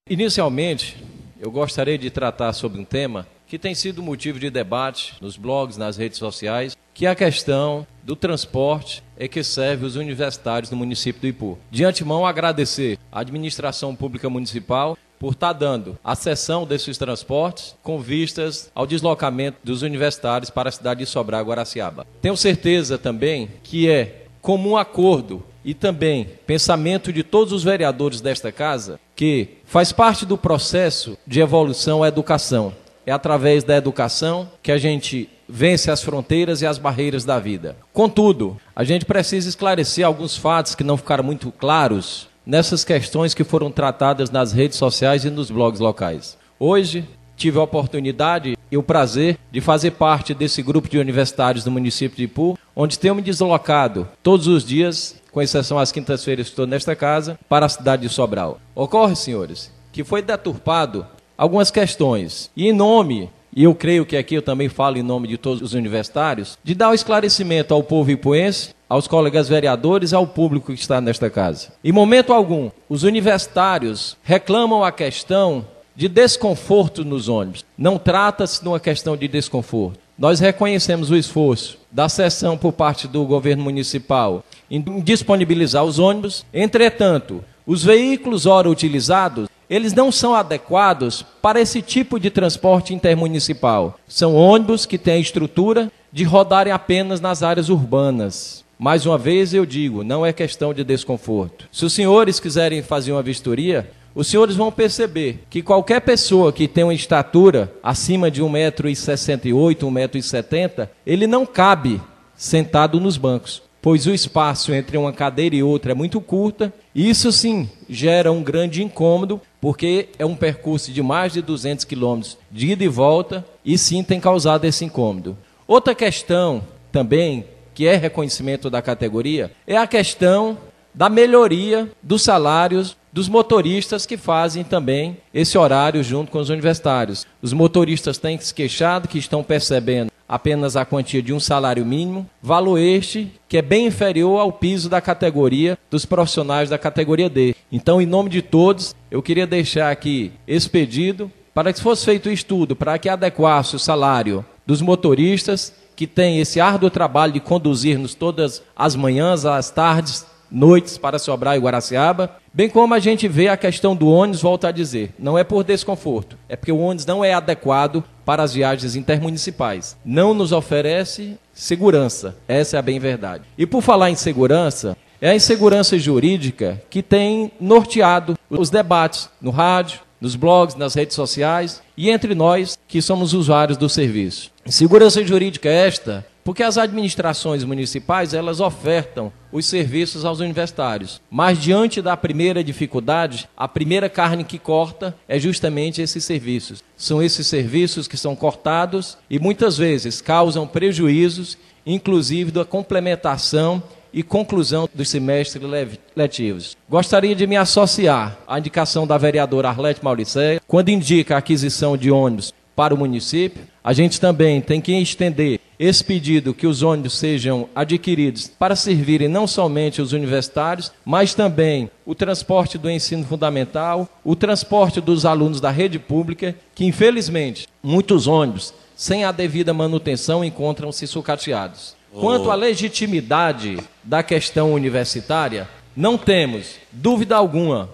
Inicialmente, eu gostaria de tratar sobre um tema que tem sido motivo de debate nos blogs, nas redes sociais, que é a questão do transporte que serve os universitários no município do Ipu. De antemão, agradecer à administração pública municipal por estar dando a cessão desses transportes com vistas ao deslocamento dos universitários para a cidade de Sobral, Guaraciaba. Tenho certeza também que é comum acordo e também pensamento de todos os vereadores desta casa que faz parte do processo de evolução a educação. É através da educação que a gente vence as fronteiras e as barreiras da vida. Contudo, a gente precisa esclarecer alguns fatos que não ficaram muito claros nessas questões que foram tratadas nas redes sociais e nos blogs locais. Hoje, tive a oportunidade e o prazer de fazer parte desse grupo de universitários do município de Ipu, onde tenho me deslocado todos os dias, com exceção às quintas-feiras que estou nesta casa, para a cidade de Sobral. Ocorre, senhores, que foi deturpado algumas questões, e em nome, e eu creio que aqui eu também falo em nome de todos os universitários, de dar o esclarecimento ao povo ipuense, aos colegas vereadores e ao público que está nesta casa. Em momento algum, os universitários reclamam a questão de desconforto nos ônibus. Não trata-se de uma questão de desconforto. Nós reconhecemos o esforço da seção por parte do governo municipal em disponibilizar os ônibus. Entretanto, os veículos ora utilizados, eles não são adequados para esse tipo de transporte intermunicipal. São ônibus que têm a estrutura de rodarem apenas nas áreas urbanas. Mais uma vez eu digo, não é questão de desconforto. Se os senhores quiserem fazer uma vistoria, os senhores vão perceber que qualquer pessoa que tem uma estatura acima de 1,68 m, 1,70 m, ele não cabe sentado nos bancos, pois o espaço entre uma cadeira e outra é muito curta. Isso sim gera um grande incômodo, porque é um percurso de mais de 200 quilômetros de ida e volta, e sim tem causado esse incômodo. Outra questão também, que é reconhecimento da categoria, é a questão da melhoria dos salários dos motoristas que fazem também esse horário junto com os universitários. Os motoristas têm se queixado que estão percebendo apenas a quantia de um salário mínimo, valor este que é bem inferior ao piso da categoria dos profissionais da categoria D. Então, em nome de todos, eu queria deixar aqui esse pedido para que fosse feito um estudo para que adequasse o salário dos motoristas que têm esse árduo trabalho de conduzir-nos todas as manhãs, às tardes, noites para Sobral e Guaraciaba, bem como a gente vê a questão do ônibus, volto a dizer, não é por desconforto, é porque o ônibus não é adequado para as viagens intermunicipais, não nos oferece segurança, essa é a bem verdade. E por falar em segurança, é a insegurança jurídica que tem norteado os debates no rádio, nos blogs, nas redes sociais e entre nós que somos usuários do serviço. Segurança jurídica esta porque as administrações municipais, elas ofertam os serviços aos universitários. Mas diante da primeira dificuldade, a primeira carne que corta é justamente esses serviços. São esses serviços que são cortados e muitas vezes causam prejuízos, inclusive da complementação e conclusão dos semestres letivos. Gostaria de me associar à indicação da vereadora Arlete Mauricéia, quando indica a aquisição de ônibus para o município. A gente também tem que estender esse pedido que os ônibus sejam adquiridos para servirem não somente os universitários, mas também o transporte do ensino fundamental, o transporte dos alunos da rede pública, que infelizmente muitos ônibus, sem a devida manutenção, encontram-se sucateados. Quanto à legitimidade da questão universitária, não temos dúvida alguma,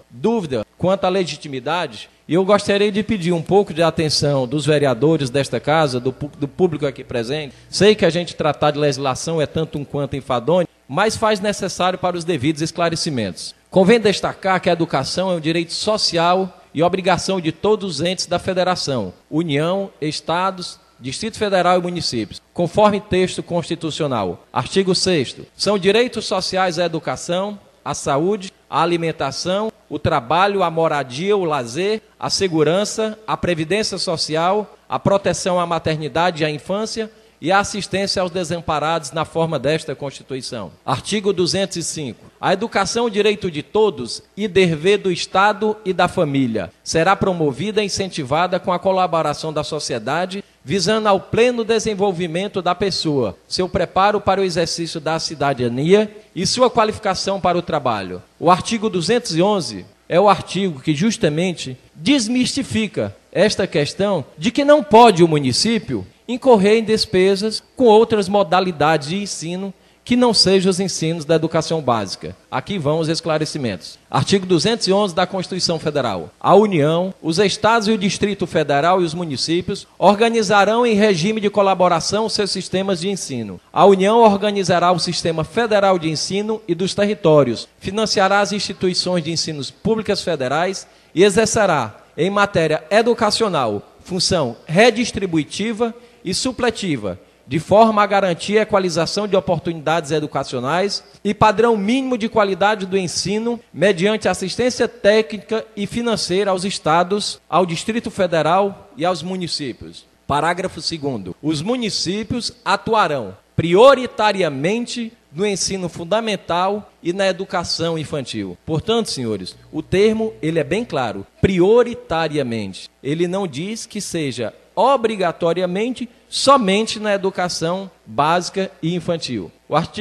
quanto à legitimidade, e eu gostaria de pedir um pouco de atenção dos vereadores desta casa, do público aqui presente. Sei que a gente tratar de legislação é tanto um quanto enfadonho, mas faz necessário para os devidos esclarecimentos. Convém destacar que a educação é um direito social e obrigação de todos os entes da federação, União, Estados, Distrito Federal e municípios, conforme texto constitucional. Artigo 6º. São direitos sociais a educação, a saúde, a alimentação, o trabalho, a moradia, o lazer, a segurança, a previdência social, a proteção à maternidade e à infância e a assistência aos desamparados na forma desta Constituição. Artigo 205. A educação é o direito de todos e dever do Estado e da família. Será promovida e incentivada com a colaboração da sociedade, visando ao pleno desenvolvimento da pessoa, seu preparo para o exercício da cidadania e sua qualificação para o trabalho. O artigo 211 é o artigo que justamente desmistifica esta questão de que não pode o município incorrer em despesas com outras modalidades de ensino que não sejam os ensinos da educação básica. Aqui vão os esclarecimentos. Artigo 211 da Constituição Federal. A União, os Estados e o Distrito Federal e os municípios organizarão em regime de colaboração seus sistemas de ensino. A União organizará o Sistema Federal de Ensino e dos territórios, financiará as instituições de ensinos públicas federais e exercerá, em matéria educacional, função redistributiva e supletiva, de forma a garantir a equalização de oportunidades educacionais e padrão mínimo de qualidade do ensino, mediante assistência técnica e financeira aos Estados, ao Distrito Federal e aos municípios. Parágrafo 2º. Os municípios atuarão prioritariamente no ensino fundamental e na educação infantil. Portanto, senhores, o termo ele é bem claro, prioritariamente. Ele não diz que seja obrigatoriamente somente na educação básica e infantil.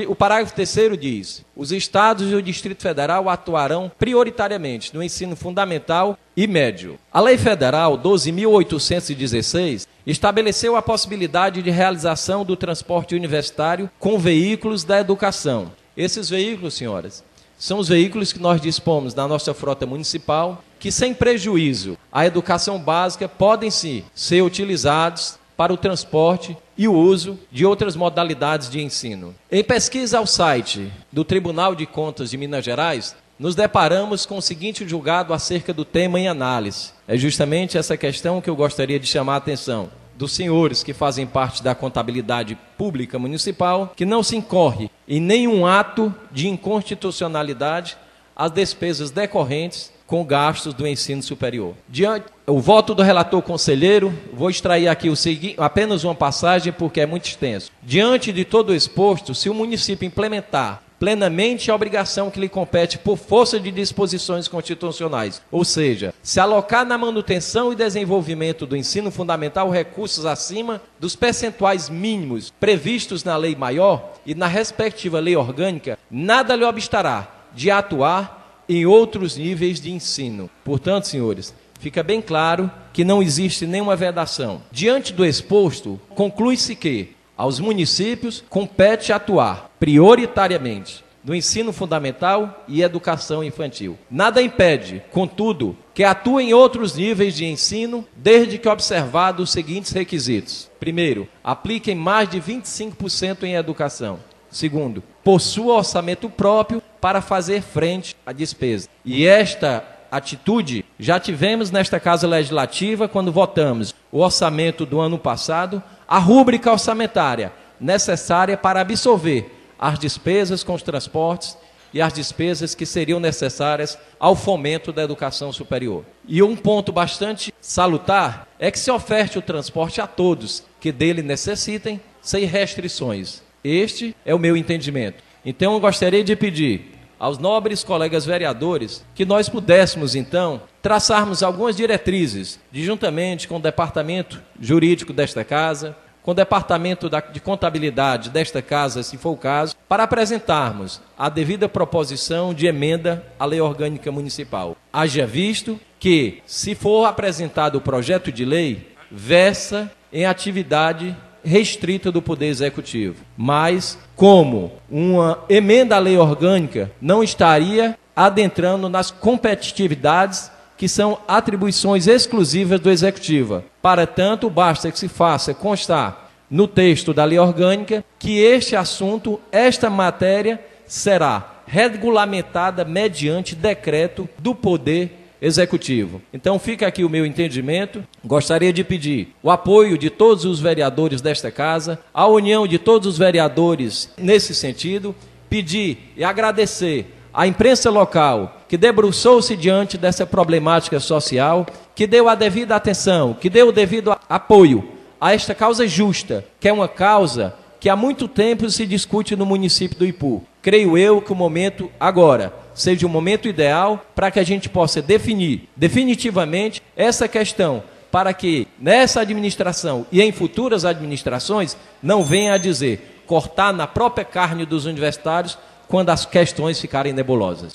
O parágrafo 3º diz: os Estados e o Distrito Federal atuarão prioritariamente no ensino fundamental e médio. A Lei Federal 12.816 estabeleceu a possibilidade de realização do transporte universitário com veículos da educação. Esses veículos, senhoras, são os veículos que nós dispomos na nossa frota municipal, que sem prejuízo à educação básica podem sim ser utilizados para o transporte e o uso de outras modalidades de ensino. Em pesquisa ao site do Tribunal de Contas de Minas Gerais, nos deparamos com o seguinte julgado acerca do tema em análise. É justamente essa questão que eu gostaria de chamar a atenção dos senhores que fazem parte da contabilidade pública municipal, que não se incorre em nenhum ato de inconstitucionalidade às despesas decorrentes com gastos do ensino superior. Diante o voto do relator conselheiro, vou extrair aqui apenas uma passagem porque é muito extenso. Diante de todo o exposto, se o município implementar plenamente a obrigação que lhe compete por força de disposições constitucionais, ou seja, se alocar na manutenção e desenvolvimento do ensino fundamental recursos acima dos percentuais mínimos previstos na lei maior e na respectiva lei orgânica, nada lhe obstará de atuar em outros níveis de ensino. Portanto, senhores, fica bem claro que não existe nenhuma vedação. Diante do exposto, conclui-se que aos municípios compete atuar prioritariamente no ensino fundamental e educação infantil. Nada impede, contudo, que atue em outros níveis de ensino, desde que observados os seguintes requisitos. Primeiro, apliquem mais de 25% em educação. Segundo, possua orçamento próprio para fazer frente à despesa. E esta atitude já tivemos nesta Casa Legislativa quando votamos o orçamento do ano passado, a rúbrica orçamentária necessária para absorver as despesas com os transportes e as despesas que seriam necessárias ao fomento da educação superior. E um ponto bastante salutar é que se oferte o transporte a todos que dele necessitem, sem restrições. Este é o meu entendimento. Então eu gostaria de pedir aos nobres colegas vereadores que nós pudéssemos, então, traçarmos algumas diretrizes, juntamente com o departamento jurídico desta casa, com o departamento de contabilidade desta casa, se for o caso, para apresentarmos a devida proposição de emenda à lei orgânica municipal. Haja visto que, se for apresentado o projeto de lei, versa em atividade restrita do Poder Executivo. Mas, como uma emenda à lei orgânica não estaria adentrando nas competitividades que são atribuições exclusivas do Executivo. Para tanto, basta que se faça constar no texto da lei orgânica que este assunto, esta matéria, será regulamentada mediante decreto do Poder Executivo. Então fica aqui o meu entendimento. Gostaria de pedir o apoio de todos os vereadores desta casa, a união de todos os vereadores nesse sentido, pedir e agradecer à imprensa local que debruçou-se diante dessa problemática social, que deu a devida atenção, que deu o devido apoio a esta causa justa, que é uma causa que há muito tempo se discute no município do Ipu. Creio eu que o momento agora seja o momento ideal para que a gente possa definir definitivamente essa questão, para que nessa administração e em futuras administrações não venha a dizer cortar na própria carne dos universitários quando as questões ficarem nebulosas.